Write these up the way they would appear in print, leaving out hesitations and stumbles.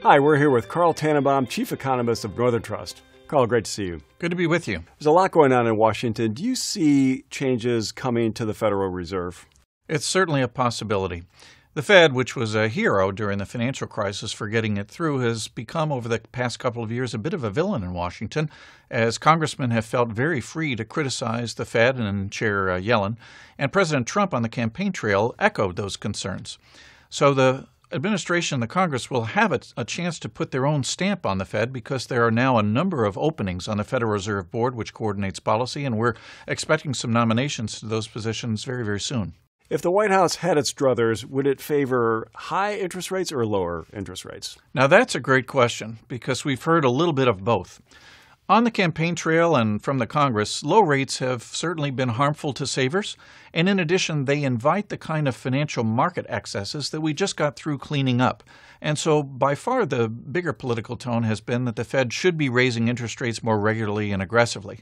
Hi, we're here with Carl Tannenbaum, Chief Economist of Northern Trust. Carl, great to see you. Good to be with you. There's a lot going on in Washington. Do you see changes coming to the Federal Reserve? It's certainly a possibility. The Fed, which was a hero during the financial crisis for getting it through, has become over the past couple of years a bit of a villain in Washington, as congressmen have felt very free to criticize the Fed and Chair Yellen, and President Trump on the campaign trail echoed those concerns. So the administration and the Congress will have a chance to put their own stamp on the Fed because there are now a number of openings on the Federal Reserve Board, which coordinates policy, and we're expecting some nominations to those positions very, very soon. If the White House had its druthers, would it favor high interest rates or lower interest rates? Now, that's a great question because we've heard a little bit of both. On the campaign trail and from the Congress, low rates have certainly been harmful to savers, and in addition, they invite the kind of financial market excesses that we just got through cleaning up. And so by far the bigger political tone has been that the Fed should be raising interest rates more regularly and aggressively.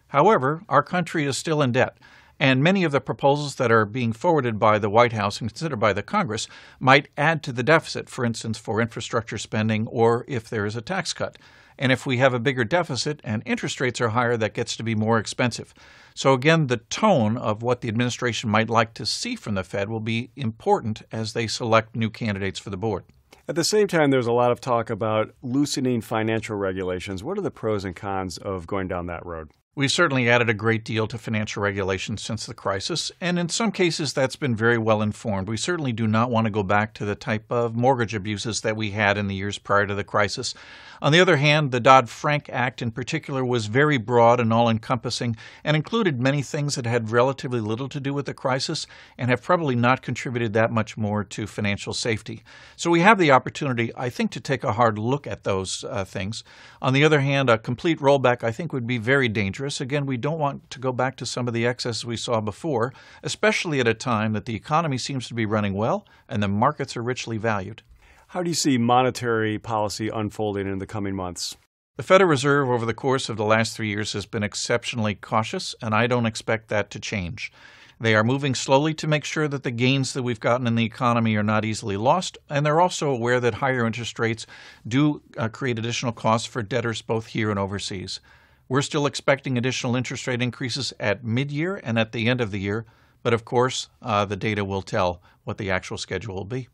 However, our country is still in debt, and many of the proposals that are being forwarded by the White House and considered by the Congress might add to the deficit, for instance, for infrastructure spending or if there is a tax cut. And if we have a bigger deficit and interest rates are higher, that gets to be more expensive. So again, the tone of what the administration might like to see from the Fed will be important as they select new candidates for the board. At the same time, there's a lot of talk about loosening financial regulations. What are the pros and cons of going down that road? We've certainly added a great deal to financial regulations since the crisis, and in some cases that's been very well informed. We certainly do not want to go back to the type of mortgage abuses that we had in the years prior to the crisis. On the other hand, the Dodd-Frank Act in particular was very broad and all-encompassing and included many things that had relatively little to do with the crisis and have probably not contributed that much more to financial safety. So we have the opportunity, I think, to take a hard look at those things. On the other hand, a complete rollback, I think, would be very dangerous. Again, we don't want to go back to some of the excesses we saw before, especially at a time that the economy seems to be running well and the markets are richly valued. How do you see monetary policy unfolding in the coming months? The Federal Reserve over the course of the last 3 years has been exceptionally cautious, and I don't expect that to change. They are moving slowly to make sure that the gains that we've gotten in the economy are not easily lost, and they're also aware that higher interest rates do create additional costs for debtors both here and overseas. We're still expecting additional interest rate increases at mid-year and at the end of the year, but of course, the data will tell what the actual schedule will be.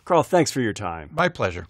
Carl, thanks for your time. My pleasure.